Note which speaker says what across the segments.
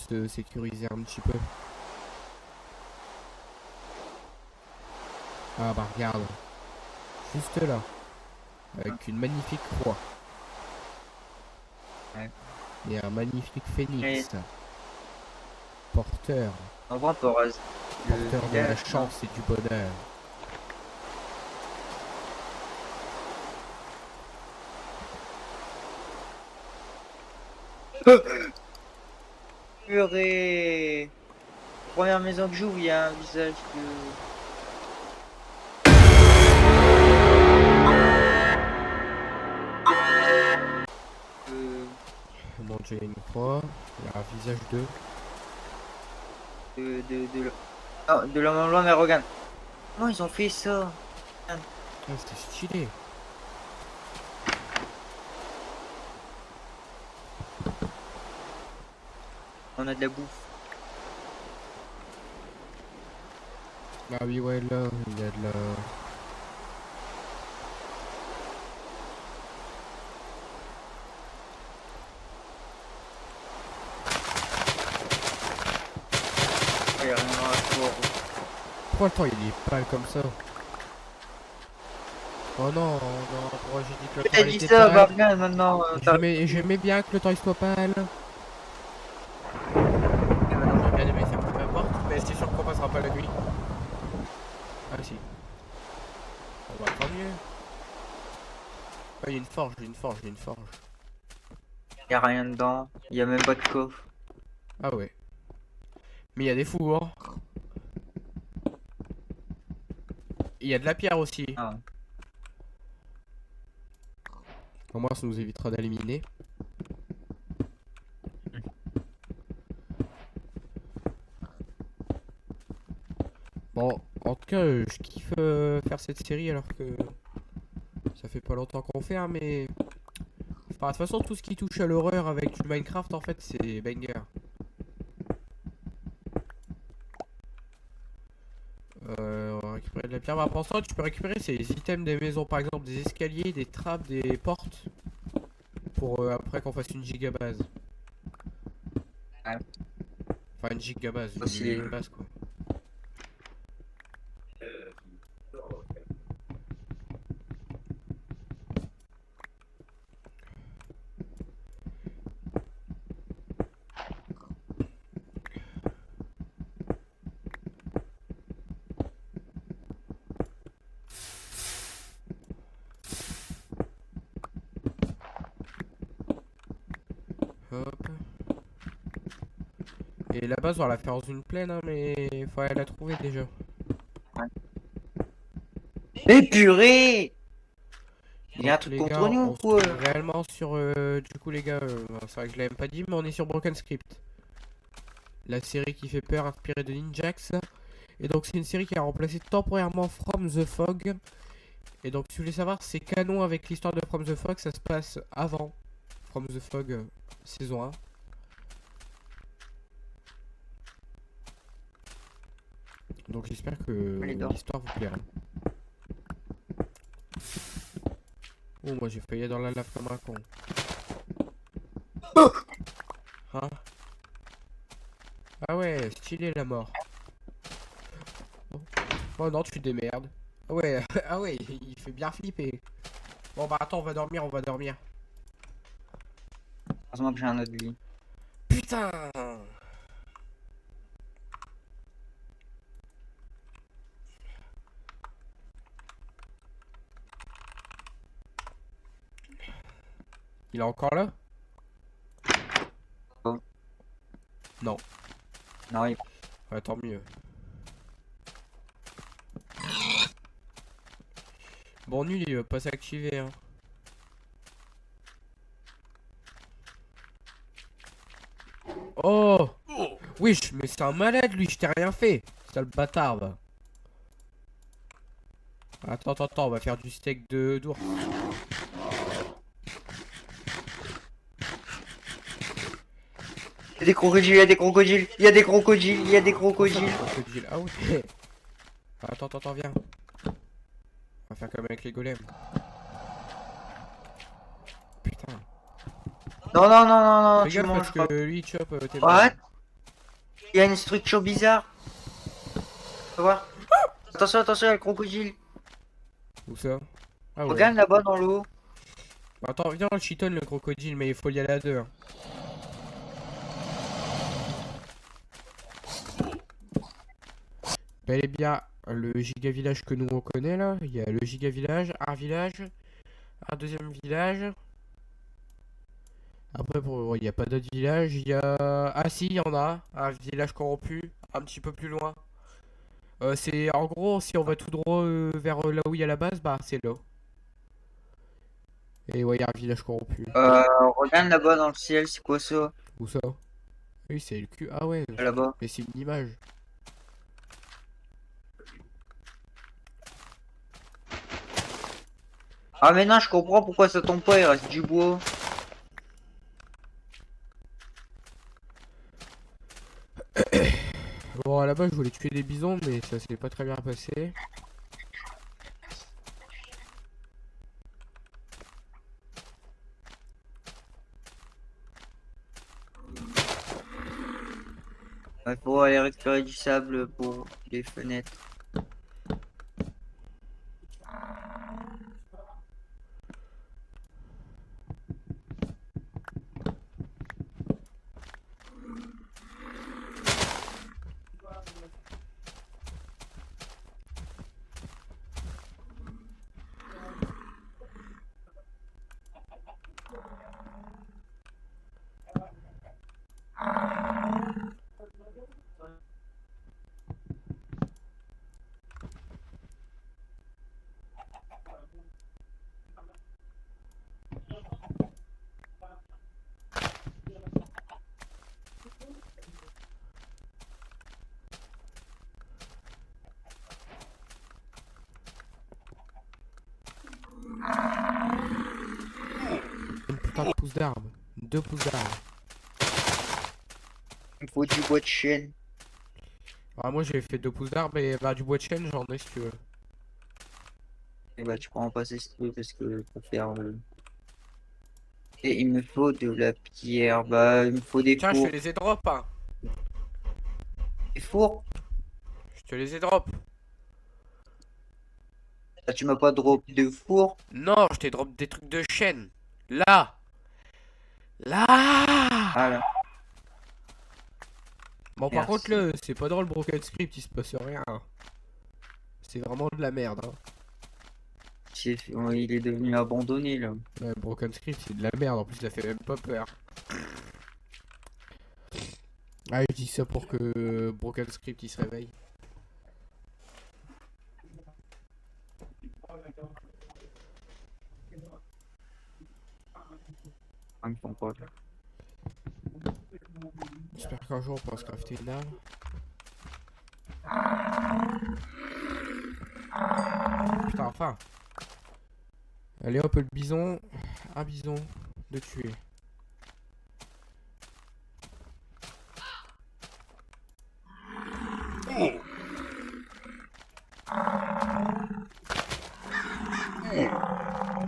Speaker 1: se sécuriser un petit peu. Ah bah regarde. Juste là. Avec une magnifique croix.
Speaker 2: Ouais.
Speaker 1: Et un magnifique phénix.
Speaker 2: Et
Speaker 1: Porteur.
Speaker 2: en vrai, on peut raser le
Speaker 1: Porteur de la
Speaker 2: village, non?
Speaker 1: chance et du bonheur.
Speaker 2: Purée! Première maison que j'ouvre, il y a un visage de... de...
Speaker 1: Bon, j'ai une croix. Il y a un visage de...
Speaker 2: de l'homme en blanc, mais regarde. Comment ils ont fait ça?
Speaker 1: Ah, c'est stylé.
Speaker 2: On a de la bouffe.
Speaker 1: Ah oui, ouais, là, il y a de la...
Speaker 2: Il y a rien dans la cour.
Speaker 1: Pourquoi le temps il est pâle comme ça? Oh non, non, pourquoi j'ai dit que le temps
Speaker 2: T'as
Speaker 1: il
Speaker 2: dit
Speaker 1: était
Speaker 2: ça, bah
Speaker 1: pâle?
Speaker 2: regarde maintenant.
Speaker 1: J'aimais bien que le temps il soit pâle. J'aurais bien aimé, ça peu importe, mais c'est sûr qu'on passera pas la nuit. Ah si. On va tant mieux. Ah, il y a une forge, une forge, une forge.
Speaker 2: Il y a rien dedans. Il y a même pas de coffre.
Speaker 1: Ah ouais. Mais il y a des fours. Il y a de la pierre aussi.
Speaker 2: Ah.
Speaker 1: Au moins ça nous évitera d'éliminer. Bon, en tout cas, je kiffe faire cette série alors que ça fait pas longtemps qu'on fait, hein, mais... Enfin, de toute façon, tout ce qui touche à l'horreur avec du Minecraft, en fait, c'est banger. On va récupérer de la pierre. Bah, pour ça, tu peux récupérer ces items des maisons, par exemple, des escaliers, des trappes, des portes. Pour après qu'on fasse une gigabase.
Speaker 2: Ouais.
Speaker 1: Enfin, une gigabase,
Speaker 2: Aussi les-
Speaker 1: une base, quoi. Hop. Et la base, on va la faire dans une plaine, hein, mais faut aller la trouver déjà.
Speaker 2: Mais purée! Il y a un
Speaker 1: Donc
Speaker 2: truc
Speaker 1: les
Speaker 2: contre
Speaker 1: gars,
Speaker 2: nous ou
Speaker 1: on se
Speaker 2: quoi?
Speaker 1: trouve réellement sur... du coup les gars, c'est vrai que je l'ai même pas dit, mais on est sur Broken Script. La série qui fait peur, inspirée de Ninjax. Et donc c'est une série qui a remplacé temporairement From the Fog. Et donc si vous voulez savoir, c'est canon avec l'histoire de From the Fog, ça se passe avant From the Fog saison 1. Donc j'espère que
Speaker 2: Allez, dors.
Speaker 1: l'histoire vous plaira. Oh, moi j'ai failli être dans la lave comme un con. Hein? Ah ouais, stylé la mort. Oh non, tu te démerdes. Ah ouais, ah ouais, il fait bien flipper. Bon bah attends, on va dormir, on va dormir.
Speaker 2: Heureusement que j'ai un autre lit.
Speaker 1: Putain! Il est encore là?
Speaker 2: Oh.
Speaker 1: Non.
Speaker 2: Non, il...
Speaker 1: Ouais, tant mieux. Bon, nul, il va pas s'activer, hein. Oh! Wesh, mais c'est un malade, lui, je t'ai rien fait. Sale bâtard, va. Attends, attends, attends, on va faire du steak de d'ours.
Speaker 2: Il y a des crocodiles, il y a des crocodiles, il y a des crocodiles, il y a des crocodiles.
Speaker 1: Crocodile. Ah ouais. Attends, attends, attends, viens. On va faire comme avec les golems. Putain.
Speaker 2: Non, non, non, non, non,
Speaker 1: Fais
Speaker 2: tu
Speaker 1: gaffe
Speaker 2: manges
Speaker 1: parce
Speaker 2: pas.
Speaker 1: que lui, il chope tes
Speaker 2: What?
Speaker 1: balles.
Speaker 2: Il y a une structure bizarre. Tu vas voir. Attention, attention, il y a le crocodile.
Speaker 1: Où ça? Ah ouais.
Speaker 2: Regarde là-bas dans l'eau.
Speaker 1: Attends, viens, on le cheatonne le crocodile, mais il faut y aller à deux, hein. Bel et bien le giga village que nous on connaît là. Il y a le giga village, un deuxième village. Après, il n'y a pas d'autres villages. Il y a. Ah, si, il y en a. Un village corrompu, un petit peu plus loin. C'est en gros, si on va tout droit vers là où il y a la base, bah c'est là. Et ouais, il y a un village corrompu.
Speaker 2: Regarde là-bas dans le ciel, c'est quoi ça?
Speaker 1: Où ça? Oui, c'est le cul. Ah ouais,
Speaker 2: Là-bas.
Speaker 1: mais c'est une image.
Speaker 2: Ah mais non, je comprends pourquoi ça tombe pas, il reste du bois.
Speaker 1: Bon, à la base, je voulais tuer des bisons, mais ça s'est pas très bien passé.
Speaker 2: Il faut aller récupérer du sable pour les fenêtres.
Speaker 1: Une putain de pouce d'arbre. Deux pousses d'arbre.
Speaker 2: Il faut du bois de chêne.
Speaker 1: Ah, moi j'ai fait deux pousses d'arbre et bah, du bois de chêne, j'en ai si tu veux.
Speaker 2: Et bah tu peux en passer si tu veux parce que pour faire Et il me faut de la pierre, bah il me faut des
Speaker 1: Tiens, je te
Speaker 2: fours.
Speaker 1: les ai drop, hein.
Speaker 2: Des fours?
Speaker 1: Je te les ai drop.
Speaker 2: Ah, tu m'as pas drop de fours?
Speaker 1: Non, je t'ai drop des trucs de chêne. Là. Là.
Speaker 2: Ah là,
Speaker 1: Bon, par contre,
Speaker 2: merci.
Speaker 1: là, c'est pas drôle, Broken Script, il se passe rien. C'est vraiment de la merde, hein.
Speaker 2: Il est devenu abandonné là.
Speaker 1: Ouais, Broken Script, c'est de la merde, en plus, ça fait même pas peur. Ah, je dis ça pour que Broken Script il se réveille.
Speaker 2: Ah, ils font pas là.
Speaker 1: J'espère qu'un jour on pourra se crafter une arme. Putain, enfin. Allez hop, le bison. Un bison de tuer.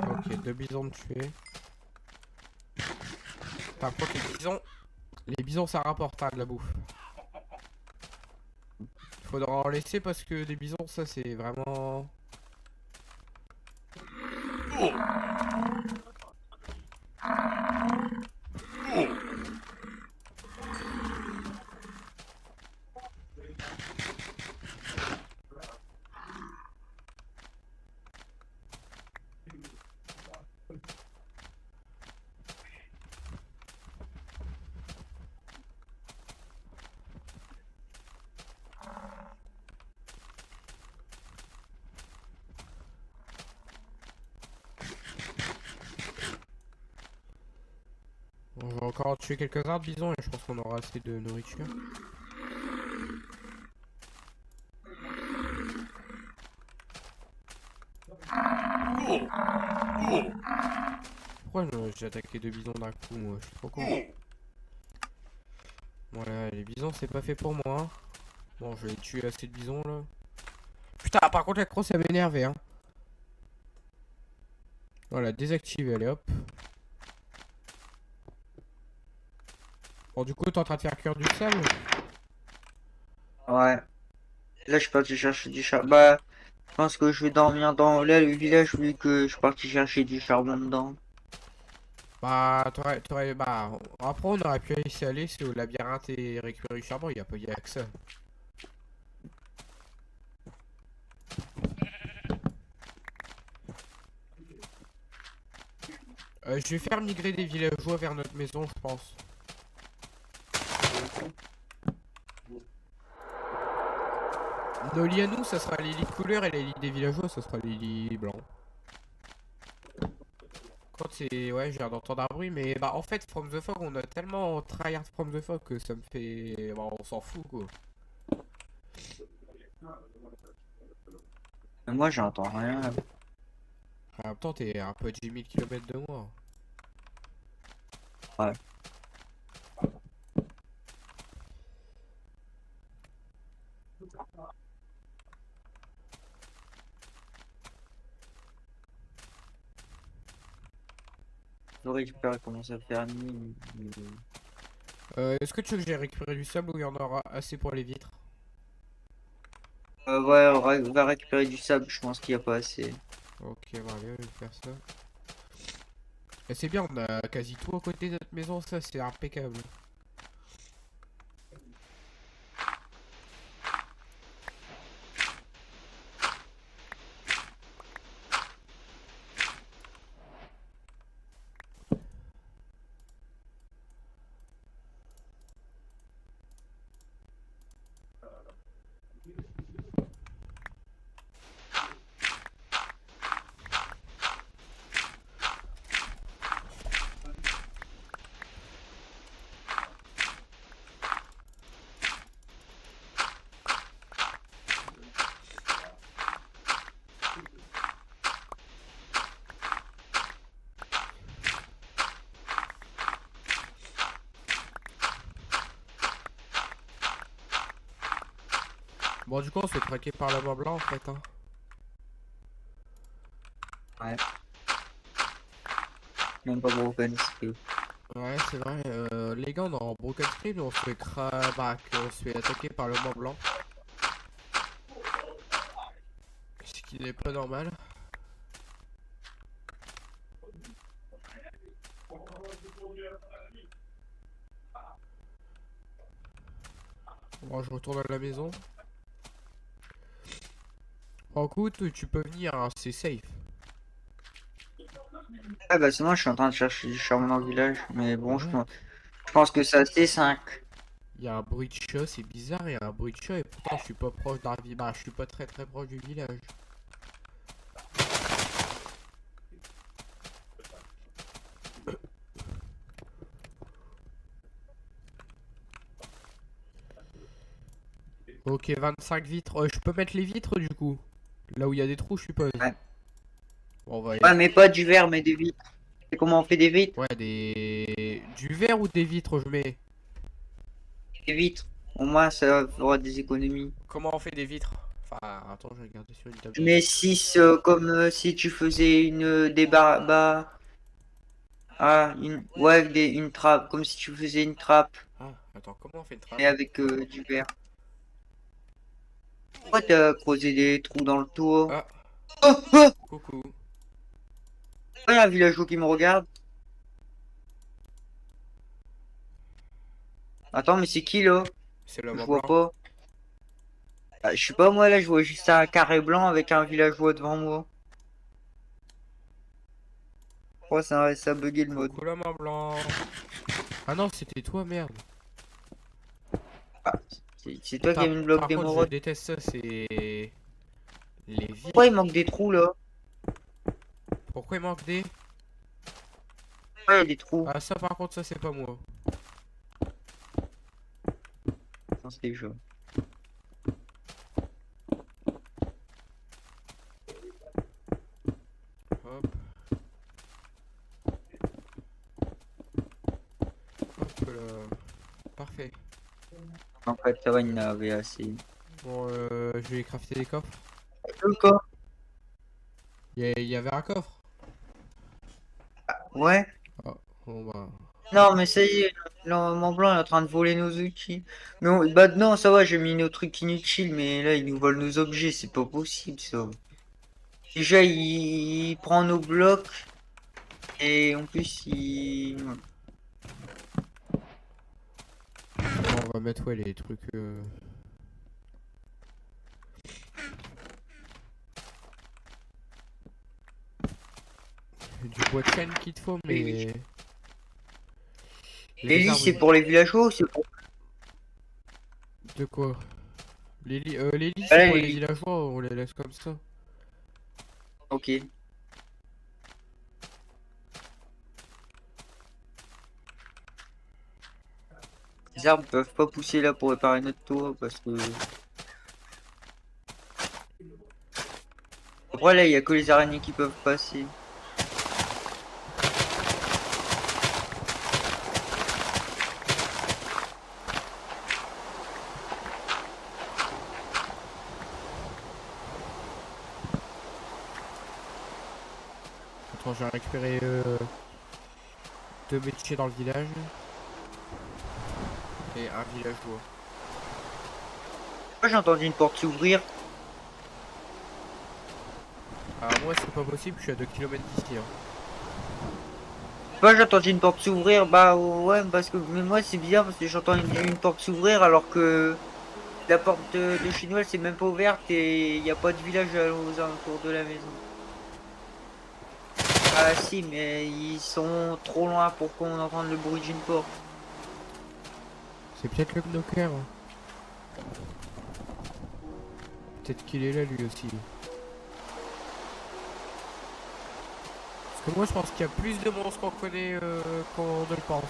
Speaker 1: Ok, deux bisons de tuer. Par contre, les bisons ça rapporte hein, de la bouffe. Faudra en laisser parce que des bisons, ça c'est vraiment. On va encore en tuer quelques-uns de bisons et je pense qu'on aura assez de nourriture. Pourquoi j'ai attaqué deux bisons d'un coup, moi? Je suis trop con. Voilà, les bisons c'est pas fait pour moi, hein. Bon, je vais tuer assez de bisons là. Putain, par contre la crosse ça m'énervait, hein. Voilà, désactivé, allez hop. Bon, du coup, t'es en train de faire cuire du sable?
Speaker 2: Ouais. Là, je suis parti chercher du charbon. Bah, je pense que je vais dormir dans là, le village, vu que je suis parti chercher du charbon dedans.
Speaker 1: Bah, bah, après on aurait pu essayer aller c'est au labyrinthe et récupérer du charbon, y a que ça. Je vais faire migrer des villageois vers notre maison, je pense. Nos lits à nous, ça sera les lits de couleur et les lits des villageois, ça sera les lits blancs. Quand c'est... Ouais, j'ai l'air d'entendre un bruit, mais bah en fait, From the Fog, on a tellement tryhard From the Fog que ça me fait... Bah, on s'en fout, quoi.
Speaker 2: Mais moi, j'entends rien.
Speaker 1: En même temps, t'es un peu à 10 000 km de moi.
Speaker 2: Ouais. Je récupère comment ça fait nuit.
Speaker 1: Est-ce que tu veux que j'ai récupéré du sable ou il y en aura assez pour les vitres?
Speaker 2: Ouais, on va récupérer du sable, je pense qu'il n'y a pas assez.
Speaker 1: Ok, bah allez, je vais faire ça. Et c'est bien, on a quasi tout à côté de notre maison, ça c'est impeccable. Bon, du coup, on se fait traquer par le mont blanc en fait, hein.
Speaker 2: Ouais. Même pas broken esprit.
Speaker 1: Ouais, c'est vrai. Les gars, on est en Broken Street, on se fait on se fait attaquer par le mont blanc. Ce qui n'est pas normal. Bon, je retourne à la maison. En écoute, tu peux venir, hein, c'est safe.
Speaker 2: Ah bah sinon je suis en train de chercher du charbon dans le village, mais bon
Speaker 1: Ouais.
Speaker 2: je pense que ça c'est 5.
Speaker 1: Il y a un bruit de chat, c'est bizarre, il y a un bruit de chat et pourtant je suis pas proche d'un village. Bah, je suis pas très très proche du village. Ok, 25 vitres. Je peux mettre les vitres du coup. Là où il y a des trous, je suppose.
Speaker 2: Ouais.
Speaker 1: Bon, on va y
Speaker 2: Ouais
Speaker 1: aller.
Speaker 2: mais pas du verre mais des vitres. C'est comment on fait des vitres?
Speaker 1: Ouais, du verre ou des vitres, je mets.
Speaker 2: Des vitres. Au moins ça fera des économies.
Speaker 1: Comment on fait des vitres? Enfin, attends, je vais regarder sur une
Speaker 2: Je
Speaker 1: tablette.
Speaker 2: mets 6 comme si tu faisais des bah, ouais, une trappe, comme si tu faisais une trappe,
Speaker 1: Ah, attends, comment on fait une trappe?
Speaker 2: mais avec du verre. Pourquoi t'as creusé des trous dans le toit?
Speaker 1: Ah,
Speaker 2: Oh, oh!
Speaker 1: coucou.
Speaker 2: Il y a un villageois qui me regarde. Attends, mais c'est qui là?
Speaker 1: C'est le
Speaker 2: Je
Speaker 1: Mont
Speaker 2: vois
Speaker 1: Blanc.
Speaker 2: pas. Ah, je sais pas moi là, je vois juste un carré blanc avec un villageois devant moi. Oh, ça a bugué le mode.
Speaker 1: Coucou le Mont Blanc. Ah non, c'était toi, merde.
Speaker 2: Ah, c'est toi qui as mis une bloc
Speaker 1: Par contre, je
Speaker 2: d'émeraude.
Speaker 1: déteste ça, c'est les
Speaker 2: Pourquoi il
Speaker 1: vitres.
Speaker 2: manque des trous là?
Speaker 1: Pourquoi il manque des...
Speaker 2: Ouais, il y a des trous.
Speaker 1: Ah, ça par contre, ça c'est pas moi.
Speaker 2: Non, c'est chaud.
Speaker 1: Hop. Hop là. Parfait.
Speaker 2: En fait, ça va, il y en avait assez.
Speaker 1: Bon, je vais crafter des coffres.
Speaker 2: Le corps?
Speaker 1: Il y avait un coffre.
Speaker 2: Ouais.
Speaker 1: Ah, bon bah.
Speaker 2: Non, mais ça y est, Mont Blanc est en train de voler nos outils. Mais bah non, ça va, j'ai mis nos trucs inutiles, mais là, il nous vole nos objets, c'est pas possible, ça. Déjà, il prend nos blocs, et en plus, il... ouais.
Speaker 1: Bon, on va mettre ouais, les trucs. Du bois de chêne qu'il te faut, mais. Les
Speaker 2: L'hélice,
Speaker 1: arbres.
Speaker 2: c'est pour les villageois ou c'est pour...
Speaker 1: De quoi? Les lits,
Speaker 2: Ah
Speaker 1: c'est
Speaker 2: là,
Speaker 1: pour les
Speaker 2: l'hélice.
Speaker 1: villageois, on les laisse comme ça.
Speaker 2: Ok. Les arbres peuvent pas pousser là pour réparer notre toit, parce que... Après, là, il y a que les araignées qui peuvent passer.
Speaker 1: Attends, j'ai récupéré deux métiers dans le village. Et un villageois.
Speaker 2: Moi, j'ai entendu une porte s'ouvrir.
Speaker 1: Alors moi c'est pas possible, je suis à 2 km d'ici. Hein.
Speaker 2: Moi, j'ai entendu une porte s'ouvrir. Bah ouais, parce que... Mais moi, c'est bizarre, parce que j'entends une porte s'ouvrir, alors que... La porte de chez nous, elle s'est même pas ouverte, et il n'y a pas de village aux alentours de la maison. Ah si, mais ils sont trop loin pour qu'on entende le bruit d'une porte.
Speaker 1: C'est peut-être le knocker. Hein. Peut-être qu'il est là lui aussi. Parce que moi je pense qu'il y a plus de monstres qu'on connaît qu'on ne le pense.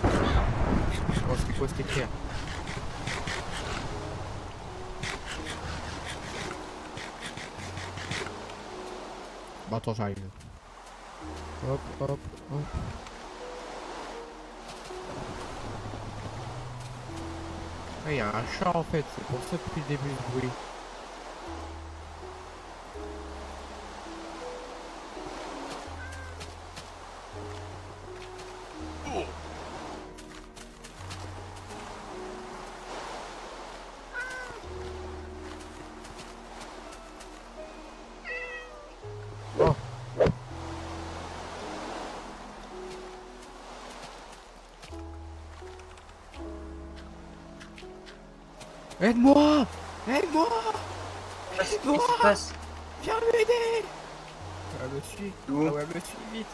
Speaker 1: Oh c'était quoi, c'était clair. Bah attends j'arrive. Hop hop hop. Ah il y a un chat en fait, c'est pour ça depuis le début ce bruit. Oh. Aide-moi! Aide-moi!
Speaker 2: Qu'est-ce qui se
Speaker 1: Aide-moi!
Speaker 2: passe?
Speaker 1: Viens m'aider! Elle me suit.
Speaker 2: Où?
Speaker 1: Ah ouais, elle me suit vite.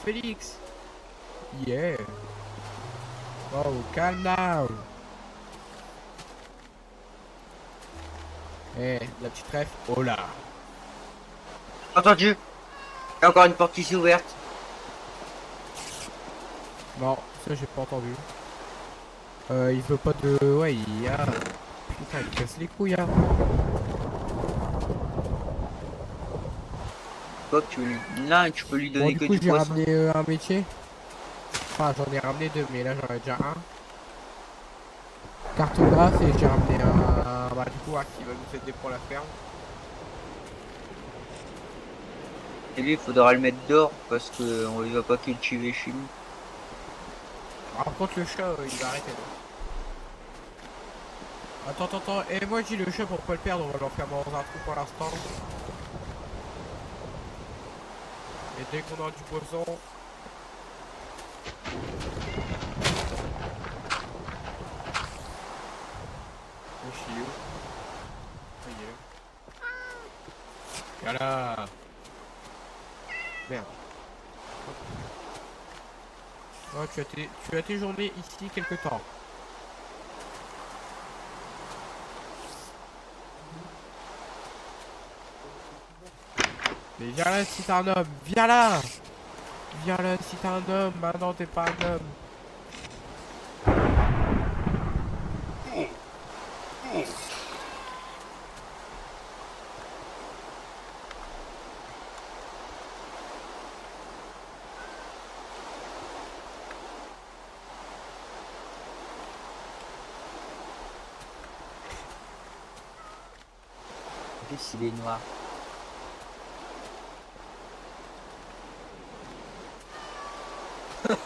Speaker 1: Félix! Yeah! Oh, calm down! Eh, la petite ref. Oh là!
Speaker 2: Entendu? Il y a encore une porte qui s'est ouverte.
Speaker 1: Non, ça j'ai pas entendu. Il veut pas de... Ouais, il y a... Putain, il casse les couilles, hein.
Speaker 2: Quoi, là, tu peux lui
Speaker 1: Bon,
Speaker 2: donner
Speaker 1: du
Speaker 2: que
Speaker 1: coup,
Speaker 2: du
Speaker 1: j'ai
Speaker 2: poisson.
Speaker 1: ramené un métier. Enfin, j'en ai ramené deux, mais là, j'en ai déjà un. Cartographe, et j'ai ramené bah, du coup, un qui va nous aider pour la ferme.
Speaker 2: Et lui, il faudra le mettre dehors, parce que on ne va pas cultiver chez nous.
Speaker 1: Par contre, le chat, il va arrêter, là. Attends, attends, attends. Et moi, j'ai le chat pour pas le perdre. On va l'enfermer dans un trou pour l'instant. Et dès qu'on a du poisson... Le chiot. Ça y est. Voilà. Merde. Oh, tu as tes journées ici quelque temps. Mais viens là si t'es un homme. Viens là. Viens là si t'es un homme. Maintenant t'es pas un homme.
Speaker 2: En plus, il est noir.
Speaker 1: Bon,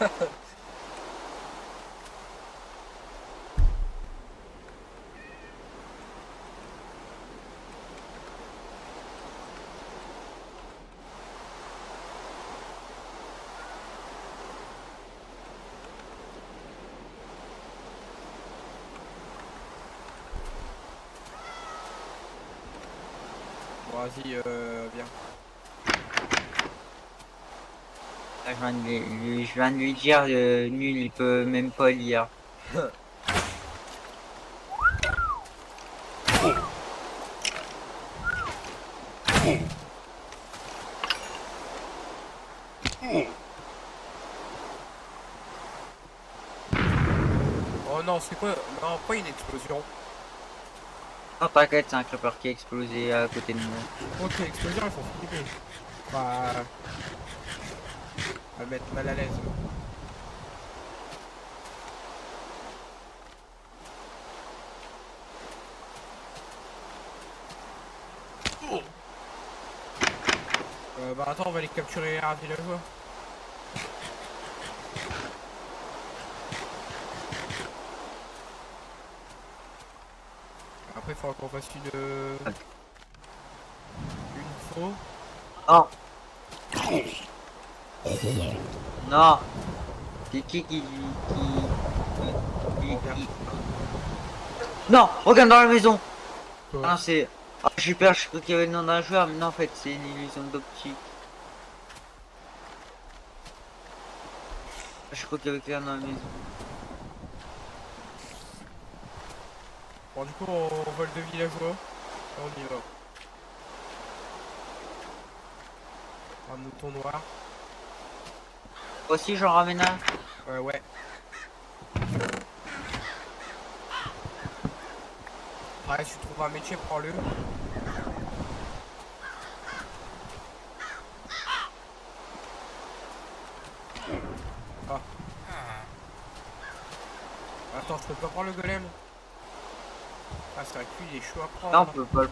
Speaker 1: vas-y, viens.
Speaker 2: Ah, je viens de lui dire, nul, il peut même pas lire.
Speaker 1: Oh non, c'est quoi? Non, pas une explosion.
Speaker 2: Non, t'inquiète, c'est un creeper qui a explosé à côté de nous.
Speaker 1: Ok, l'explosion, il faut flipper. Bah, va me mettre mal à l'aise. Bah attends, on va les capturer un villageois. Après, il faudra qu'on fasse une faux.
Speaker 2: Non. Non. C'est
Speaker 1: On vient.
Speaker 2: Non, regarde dans la maison.
Speaker 1: Quoi?
Speaker 2: Ah, c'est... Ah, j'ai peur, je crois qu'il y avait le nom d'un joueur, mais non, en fait, c'est une illusion d'optique. Je crois qu'il y avait quelqu'un dans la maison.
Speaker 1: Bon, du coup, on vole deux villageois. On y va. Un mouton noir.
Speaker 2: Aussi, j'en ramène un.
Speaker 1: Ouais. Pareil, si tu trouves un métier, prends-le. Ah. Attends, je peux pas prendre le golem. Ah, c'est vrai que lui, il est chaud à prendre.
Speaker 2: Non, on peut pas le...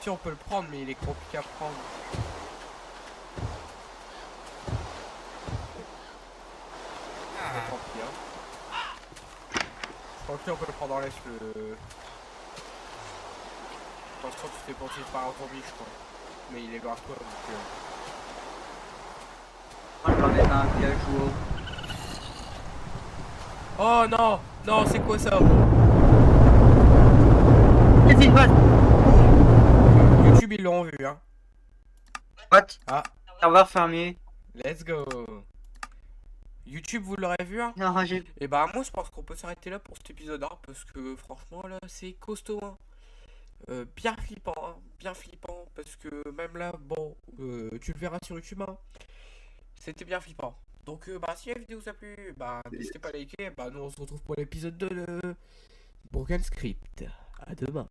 Speaker 1: Si, on peut le prendre, mais il est compliqué à prendre. Mais tant pis, hein. Je crois que lui, on peut le prendre en laisse, le... Attention, tu t'es pensé par un zombie, je crois. Mais il est loin de toi, donc...
Speaker 2: Moi, je ramène un villageois.
Speaker 1: Oh non! Non, c'est quoi ça?
Speaker 2: Qu'est-ce qu'il passe?
Speaker 1: YouTube, ils l'ont vu, hein.
Speaker 2: What?
Speaker 1: Ah,
Speaker 2: Serveur fermé.
Speaker 1: let's go! YouTube, vous l'aurez vu, hein?
Speaker 2: Non, j'ai...
Speaker 1: Et bah, moi, je pense qu'on peut s'arrêter là pour cet épisode 1, parce que, franchement, là, c'est costaud, hein. Bien flippant, parce que même là, bon, tu le verras sur YouTube, hein, c'était bien flippant. Donc, bah, si la vidéo vous a plu, bah, n'hésitez pas à liker, bah, nous on se retrouve pour l'épisode 2 de Broken Script. À demain.